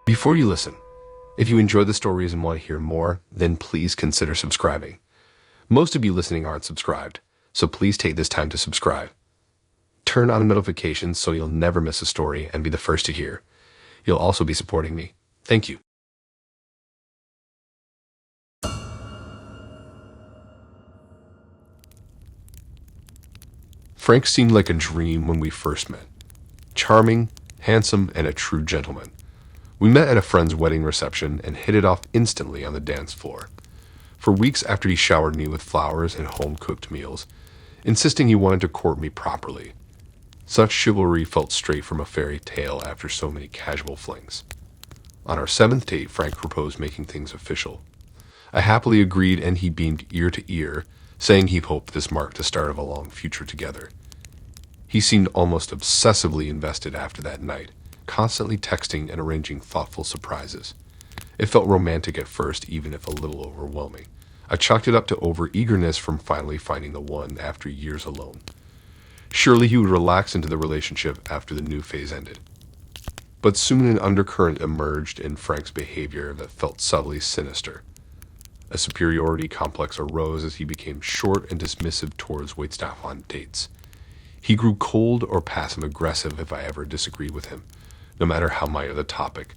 Before you listen, if you enjoy the stories and want to hear more, then please consider subscribing. Most of you listening aren't subscribed, so please take this time to subscribe. Turn on notifications so you'll never miss a story and be the first to hear. You'll also be supporting me. Thank you. Frank seemed like a dream when we first met. Charming, handsome, and a true gentleman. We met at a friend's wedding reception and hit it off instantly on the dance floor. For weeks after he showered me with flowers and home-cooked meals, insisting he wanted to court me properly. Such chivalry felt straight from a fairy tale after so many casual flings. On our 7th date, Frank proposed making things official. I happily agreed, and he beamed ear to ear, saying he hoped this marked the start of a long future together. He seemed almost obsessively invested after that night, constantly texting and arranging thoughtful surprises. It felt romantic at first, even if a little overwhelming. I chalked it up to over-eagerness from finally finding the one after years alone. Surely he would relax into the relationship after the new phase ended. But soon an undercurrent emerged in Frank's behavior that felt subtly sinister. A superiority complex arose as he became short and dismissive towards waitstaff on dates. He grew cold or passive-aggressive if I ever disagreed with him, no matter how minor the topic.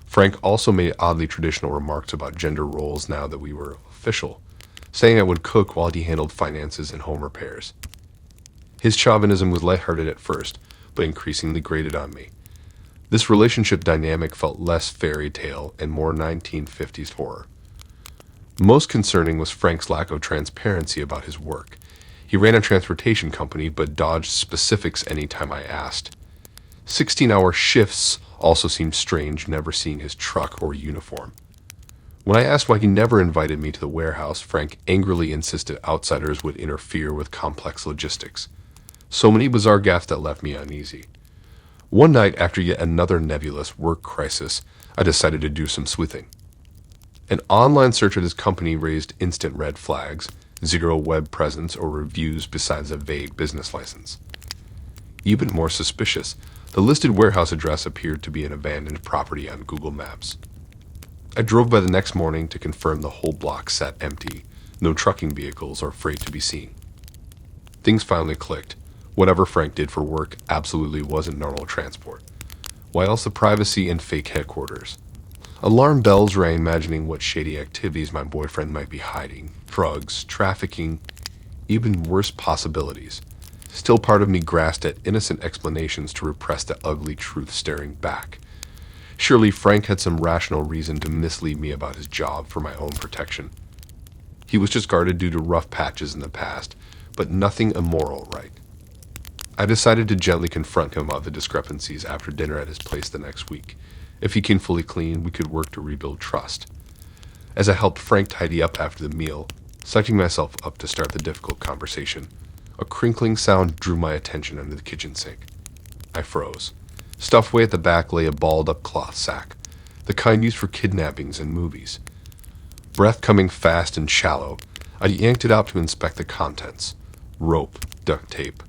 Frank also made oddly traditional remarks about gender roles now that we were official, saying I would cook while he handled finances and home repairs. His chauvinism was lighthearted at first, but increasingly grated on me. This relationship dynamic felt less fairy tale and more 1950s horror. Most concerning was Frank's lack of transparency about his work. He ran a transportation company, but dodged specifics anytime I asked. 16-hour shifts also seemed strange, never seeing his truck or uniform. When I asked why he never invited me to the warehouse, Frank angrily insisted outsiders would interfere with complex logistics. So many bizarre gaffes that left me uneasy. One night, after yet another nebulous work crisis, I decided to do some sleuthing. An online search of his company raised instant red flags, 0 web presence or reviews besides a vague business license. Even more suspicious, the listed warehouse address appeared to be an abandoned property on Google Maps. I drove by the next morning to confirm the whole block sat empty, no trucking vehicles or freight to be seen. Things finally clicked. Whatever Frank did for work absolutely wasn't normal transport. Why else the privacy and fake headquarters? Alarm bells rang, imagining what shady activities my boyfriend might be hiding. Drugs, trafficking, even worse possibilities. Still, part of me grasped at innocent explanations to repress the ugly truth staring back. Surely Frank had some rational reason to mislead me about his job for my own protection. He was just guarded due to rough patches in the past, but nothing immoral, right? I decided to gently confront him about the discrepancies after dinner at his place the next week. If he came fully clean, we could work to rebuild trust. As I helped Frank tidy up after the meal, psyching myself up to start the difficult conversation, a crinkling sound drew my attention under the kitchen sink. I froze. Stuffed away at the back lay a balled-up cloth sack, the kind used for kidnappings in movies. Breath coming fast and shallow, I yanked it out to inspect the contents. Rope, duct tape,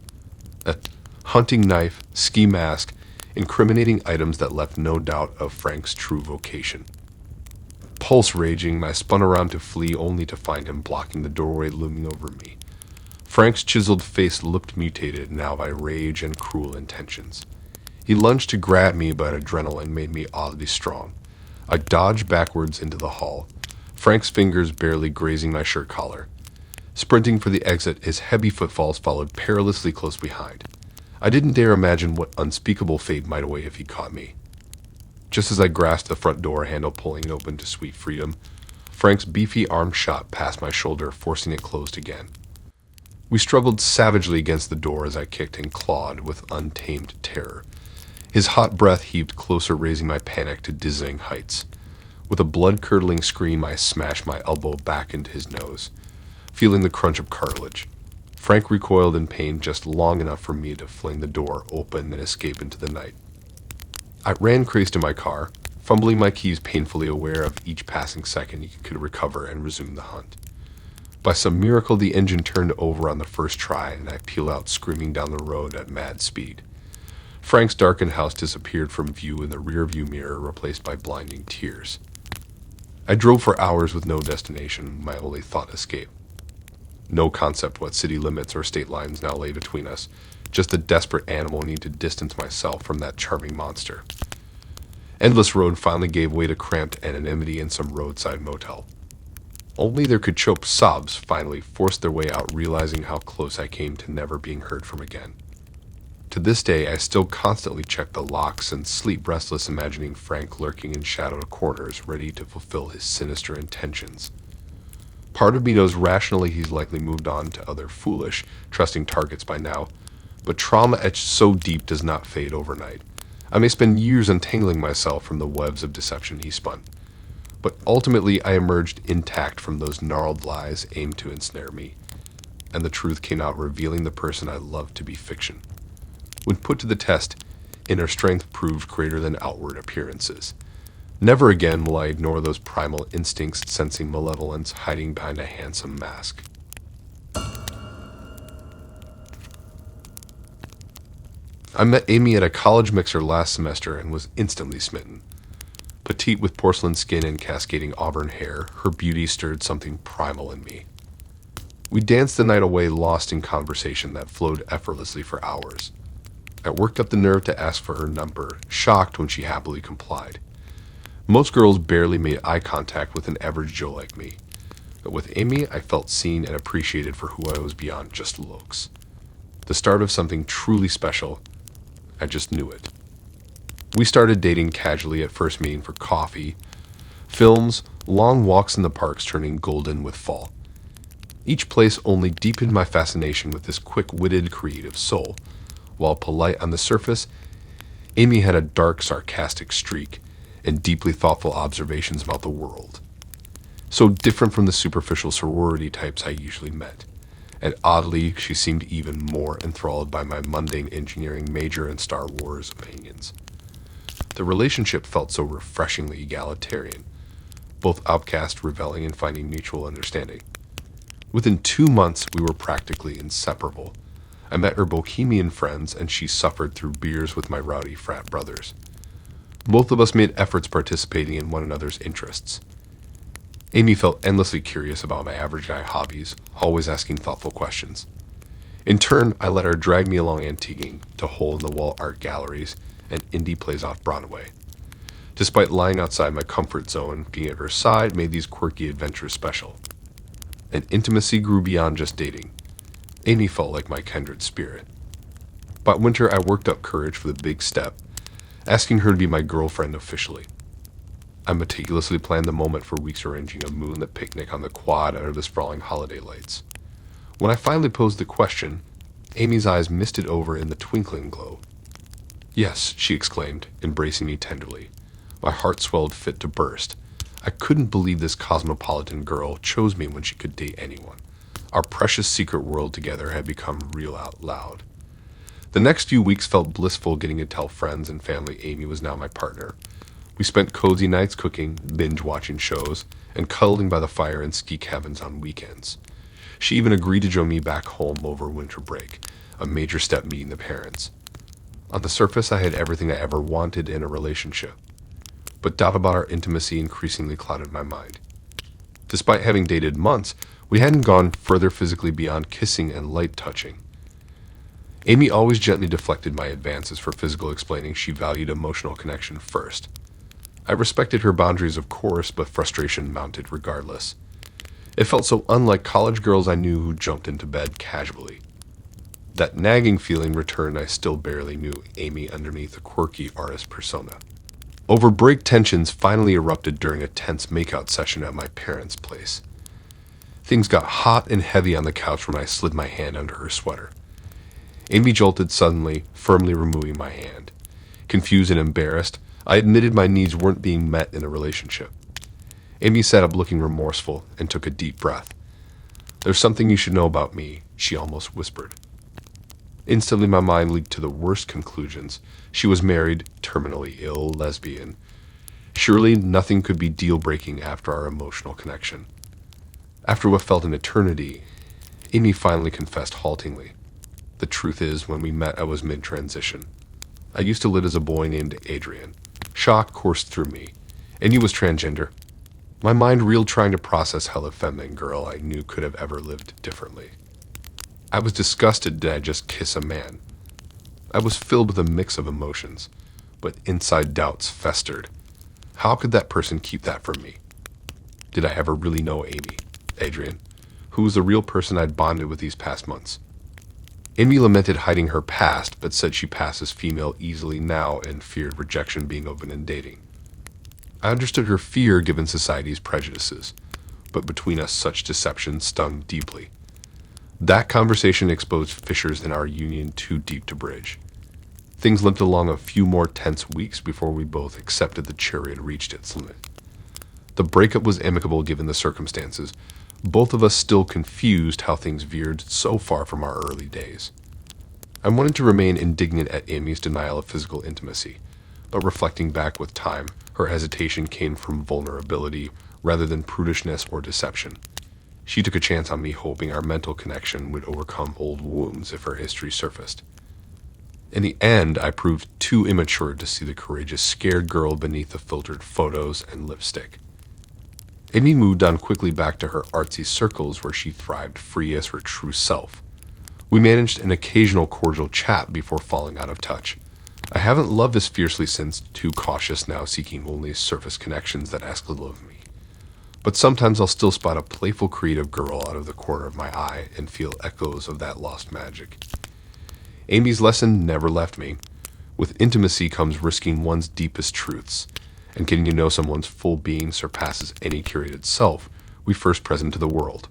a hunting knife, ski mask, incriminating items that left no doubt of Frank's true vocation. Pulse raging, I spun around to flee only to find him blocking the doorway looming over me. Frank's chiseled face looked mutated now by rage and cruel intentions. He lunged to grab me, but adrenaline made me oddly strong. I dodged backwards into the hall, Frank's fingers barely grazing my shirt collar. Sprinting for the exit, his heavy footfalls followed perilously close behind. I didn't dare imagine what unspeakable fate might await if he caught me. Just as I grasped the front door handle, pulling it open to sweet freedom, Frank's beefy arm shot past my shoulder, forcing it closed again. We struggled savagely against the door as I kicked and clawed with untamed terror. His hot breath heaved closer, raising my panic to dizzying heights. With a blood-curdling scream, I smashed my elbow back into his nose, feeling the crunch of cartilage. Frank recoiled in pain just long enough for me to fling the door open and escape into the night. I ran crazed to my car, fumbling my keys, painfully aware of each passing second he could recover and resume the hunt. By some miracle, the engine turned over on the first try, and I peeled out screaming down the road at mad speed. Frank's darkened house disappeared from view in the rearview mirror, replaced by blinding tears. I drove for hours with no destination, my only thought escape. No concept what city limits or state lines now lay between us, just a desperate animal need to distance myself from that charming monster. Endless road finally gave way to cramped anonymity in some roadside motel. Only their choked sobs finally forced their way out, realizing how close I came to never being heard from again. To this day, I still constantly check the locks and sleep restless, imagining Frank lurking in shadowed corners, ready to fulfill his sinister intentions. Part of me knows rationally he's likely moved on to other foolish, trusting targets by now, but trauma etched so deep does not fade overnight. I may spend years untangling myself from the webs of deception he spun, but ultimately I emerged intact from those gnarled lies aimed to ensnare me, and the truth came out, revealing the person I loved to be fiction. When put to the test, inner strength proved greater than outward appearances. Never again will I ignore those primal instincts, sensing malevolence hiding behind a handsome mask. I met Amy at a college mixer last semester and was instantly smitten. Petite with porcelain skin and cascading auburn hair, her beauty stirred something primal in me. We danced the night away, lost in conversation that flowed effortlessly for hours. I worked up the nerve to ask for her number, shocked when she happily complied. Most girls barely made eye contact with an average Joe like me, but with Amy I felt seen and appreciated for who I was beyond just looks. The start of something truly special. I just knew it. We started dating casually, at first meeting for coffee, films, long walks in the parks turning golden with fall. Each place only deepened my fascination with this quick-witted, creative soul. While polite on the surface, Amy had a dark, sarcastic streak and deeply thoughtful observations about the world. So different from the superficial sorority types I usually met. And oddly, she seemed even more enthralled by my mundane engineering major and Star Wars opinions. The relationship felt so refreshingly egalitarian, both outcast, reveling, and finding mutual understanding. Within 2 months, we were practically inseparable. I met her bohemian friends, and she suffered through beers with my rowdy frat brothers. Both of us made efforts participating in one another's interests. Amy felt endlessly curious about my average guy hobbies, always asking thoughtful questions. In turn, I let her drag me along antiquing to hole-in-the-wall art galleries and indie plays off Broadway. Despite lying outside my comfort zone, being at her side made these quirky adventures special. And intimacy grew beyond just dating. Amy felt like my kindred spirit. By winter, I worked up courage for the big step, asking her to be my girlfriend officially. I meticulously planned the moment for weeks, arranging a moonlit picnic on the quad under the sprawling holiday lights. When I finally posed the question, Amy's eyes misted over in the twinkling glow. "Yes," she exclaimed, embracing me tenderly. My heart swelled fit to burst. I couldn't believe this cosmopolitan girl chose me when she could date anyone. Our precious secret world together had become real out loud. The next few weeks felt blissful, getting to tell friends and family Amy was now my partner. We spent cozy nights cooking, binge-watching shows, and cuddling by the fire in ski cabins on weekends. She even agreed to join me back home over winter break, a major step meeting the parents. On the surface, I had everything I ever wanted in a relationship, but doubt about our intimacy increasingly clouded my mind. Despite having dated months, we hadn't gone further physically beyond kissing and light touching. Amy always gently deflected my advances for physical, explaining she valued emotional connection first. I respected her boundaries, of course, but frustration mounted regardless. It felt so unlike college girls I knew who jumped into bed casually. That nagging feeling returned. I still barely knew Amy underneath a quirky artist persona. Over break, tensions finally erupted during a tense makeout session at my parents' place. Things got hot and heavy on the couch when I slid my hand under her sweater. Amy jolted suddenly, firmly removing my hand. Confused and embarrassed, I admitted my needs weren't being met in a relationship. Amy sat up looking remorseful and took a deep breath. "There's something you should know about me," she almost whispered. Instantly my mind leaked to the worst conclusions. She was married, terminally ill, lesbian. Surely nothing could be deal-breaking after our emotional connection. After what felt an eternity, Amy finally confessed haltingly. "The truth is, when we met, I was mid-transition. I used to live as a boy named Adrian. Shock coursed through me. Amy was transgender. My mind reeled trying to process how the feminine girl I knew could have ever lived differently. I was disgusted did I just kiss a man. I was filled with a mix of emotions, but inside doubts festered. How could that person keep that from me? Did I ever really know Amy, Adrian, who was the real person I'd bonded with these past months? Amy lamented hiding her past, but said she passes female easily now and feared rejection being open in dating. I understood her fear given society's prejudices, but between us such deception stung deeply. That conversation exposed fissures in our union too deep to bridge. Things limped along a few more tense weeks before we both accepted the chariot reached its limit. The breakup was amicable given the circumstances, both of us still confused how things veered so far from our early days. I wanted to remain indignant at Amy's denial of physical intimacy, but reflecting back with time, her hesitation came from vulnerability rather than prudishness or deception. She took a chance on me, hoping our mental connection would overcome old wounds if her history surfaced. In the end, I proved too immature to see the courageous, scared girl beneath the filtered photos and lipstick. Amy moved on quickly back to her artsy circles where she thrived free as her true self. We managed an occasional cordial chat before falling out of touch. I haven't loved as fiercely since, too cautious now, seeking only surface connections that ask little of me. But sometimes I'll still spot a playful, creative girl out of the corner of my eye and feel echoes of that lost magic. Amy's lesson never left me. With intimacy comes risking one's deepest truths, and getting to know someone's full being surpasses any curated self we first present to the world.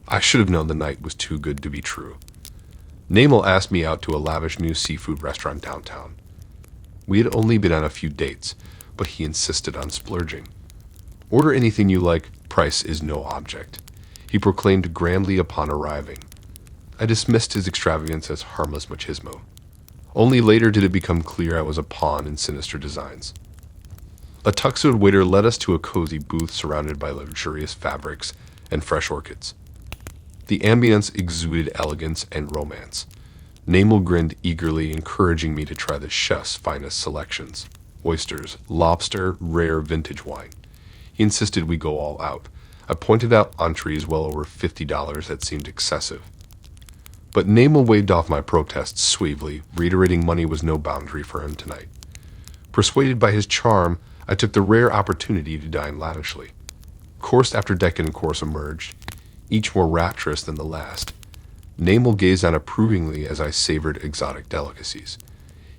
I should have known the night was too good to be true. Namel asked me out to a lavish new seafood restaurant downtown. We had only been on a few dates, but he insisted on splurging. Order anything you like, price is no object, he proclaimed grandly upon arriving. I dismissed his extravagance as harmless machismo. Only later did it become clear I was a pawn in sinister designs. A tuxedoed waiter led us to a cozy booth surrounded by luxurious fabrics and fresh orchids. The ambience exuded elegance and romance. Namel grinned eagerly, encouraging me to try the chef's finest selections: oysters, lobster, rare vintage wine. He insisted we go all out. I pointed out entrees well over $50 that seemed excessive. But Namel waved off my protests suavely, reiterating money was no boundary for him tonight. Persuaded by his charm, I took the rare opportunity to dine lavishly. Course after decadent course emerged, each more rapturous than the last. Namel gazed on approvingly as I savored exotic delicacies.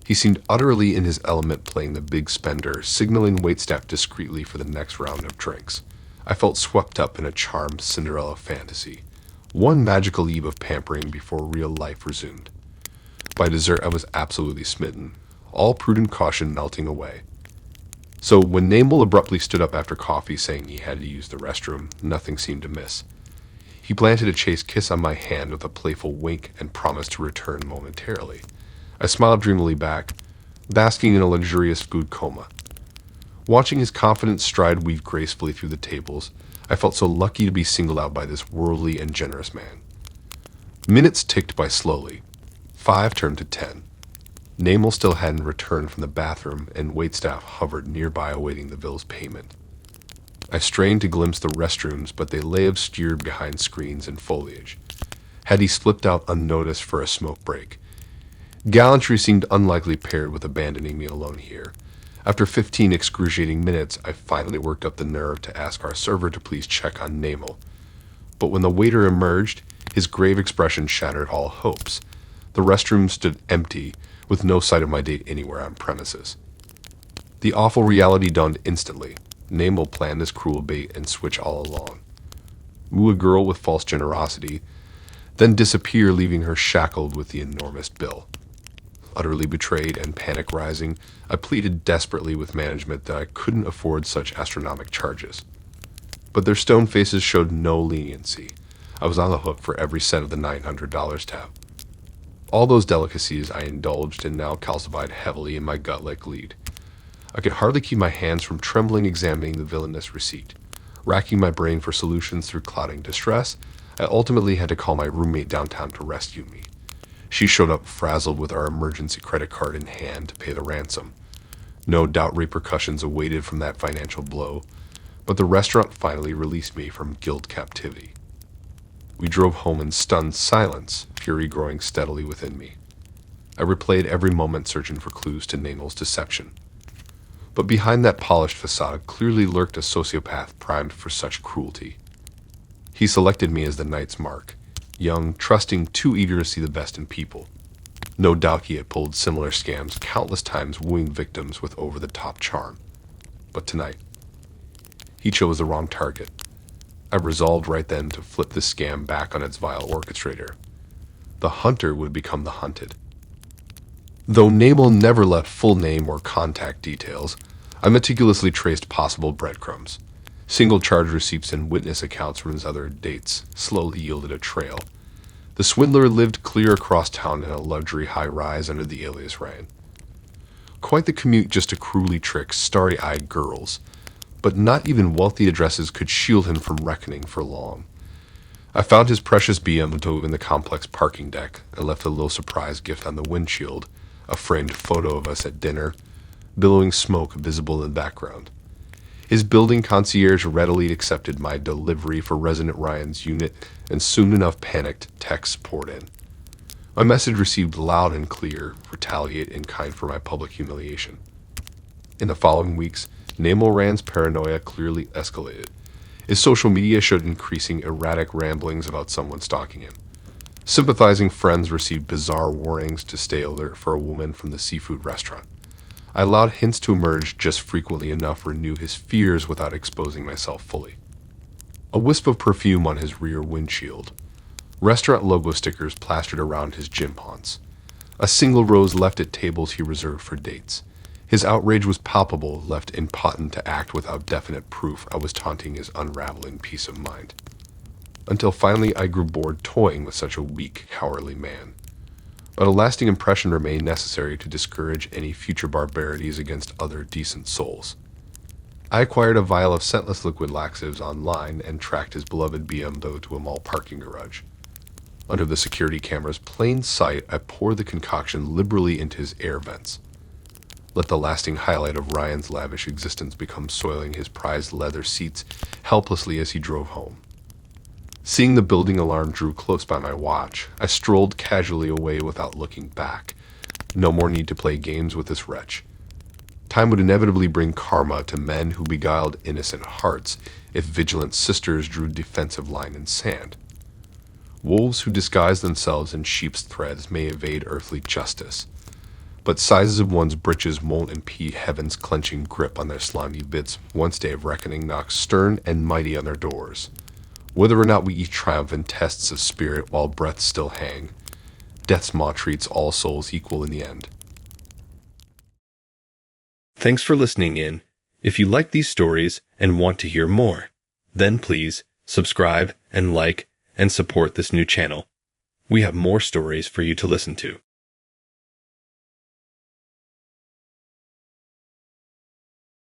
He seemed utterly in his element, playing the big spender, signaling waitstaff discreetly for the next round of drinks. I felt swept up in a charmed Cinderella fantasy. One magical eve of pampering before real life resumed. By dessert, I was absolutely smitten, all prudent caution melting away. So when Namel abruptly stood up after coffee, saying he had to use the restroom, nothing seemed amiss. He planted a chaste kiss on my hand with a playful wink and promised to return momentarily. I smiled dreamily back, basking in a luxurious food coma. Watching his confident stride weave gracefully through the tables, I felt so lucky to be singled out by this worldly and generous man. Minutes ticked by slowly. 5 turned to 10. Namel still hadn't returned from the bathroom, and waitstaff hovered nearby awaiting the bill's payment. I strained to glimpse the restrooms, but they lay obscured behind screens and foliage. Had he slipped out unnoticed for a smoke break? Gallantry seemed unlikely paired with abandoning me alone here. After 15 excruciating minutes, I finally worked up the nerve to ask our server to please check on Namel. But when the waiter emerged, his grave expression shattered all hopes. The restroom stood empty, with no sight of my date anywhere on premises. The awful reality dawned instantly. Namel planned this cruel bait and switch all along. Woo a girl with false generosity, then disappear, leaving her shackled with the enormous bill. Utterly betrayed and panic rising, I pleaded desperately with management that I couldn't afford such astronomical charges. But their stone faces showed no leniency. I was on the hook for every cent of the $900 tab. All those delicacies I indulged in now calcified heavily in my gut like lead. I could hardly keep my hands from trembling examining the villainous receipt. Racking my brain for solutions through clouding distress, I ultimately had to call my roommate downtown to rescue me. She showed up frazzled with our emergency credit card in hand to pay the ransom. No doubt repercussions awaited from that financial blow, but the restaurant finally released me from guilt captivity. We drove home in stunned silence, fury growing steadily within me. I replayed every moment searching for clues to Namel's deception. But behind that polished facade clearly lurked a sociopath primed for such cruelty. He selected me as the night's mark, young, trusting, too eager to see the best in people. No doubt he had pulled similar scams countless times, wooing victims with over-the-top charm. But tonight, he chose the wrong target. I resolved right then to flip the scam back on its vile orchestrator. The hunter would become the hunted. Though Nabel never left full name or contact details, I meticulously traced possible breadcrumbs. Single charge receipts and witness accounts from his other dates slowly yielded a trail. The swindler lived clear across town in a luxury high-rise under the alias Ryan. Quite the commute just to cruelly trick starry-eyed girls, but not even wealthy addresses could shield him from reckoning for long. I found his precious BMW in the complex parking deck and left a little surprise gift on the windshield, a framed photo of us at dinner, billowing smoke visible in the background. His building concierge readily accepted my delivery for resident Ryan's unit, and soon enough panicked texts poured in. My message received loud and clear, retaliate in kind for my public humiliation. In the following weeks, Namel Rand's paranoia clearly escalated. His social media showed increasing erratic ramblings about someone stalking him. Sympathizing friends received bizarre warnings to stay alert for a woman from the seafood restaurant. I allowed hints to emerge just frequently enough to renew his fears without exposing myself fully. A wisp of perfume on his rear windshield. Restaurant logo stickers plastered around his gym haunts. A single rose left at tables he reserved for dates. His outrage was palpable, left impotent to act without definite proof I was taunting his unraveling peace of mind. Until finally I grew bored toying with such a weak, cowardly man. But a lasting impression remained necessary to discourage any future barbarities against other decent souls. I acquired a vial of scentless liquid laxatives online and tracked his beloved BMW to a mall parking garage. Under the security camera's plain sight, I poured the concoction liberally into his air vents. Let the lasting highlight of Ryan's lavish existence become soiling his prized leather seats helplessly as he drove home. Seeing the building alarm drew close by my watch, I strolled casually away without looking back. No more need to play games with this wretch. Time would inevitably bring karma to men who beguiled innocent hearts if vigilant sisters drew defensive line in sand. Wolves who disguise themselves in sheep's threads may evade earthly justice, but sizes of one's breeches won't impede heaven's clenching grip on their slimy bits once day of reckoning knocks stern and mighty on their doors. Whether or not we each triumph in tests of spirit while breaths still hang, death's maw treats all souls equal in the end. Thanks for listening in. If you like these stories and want to hear more, then please subscribe and like and support this new channel. We have more stories for you to listen to.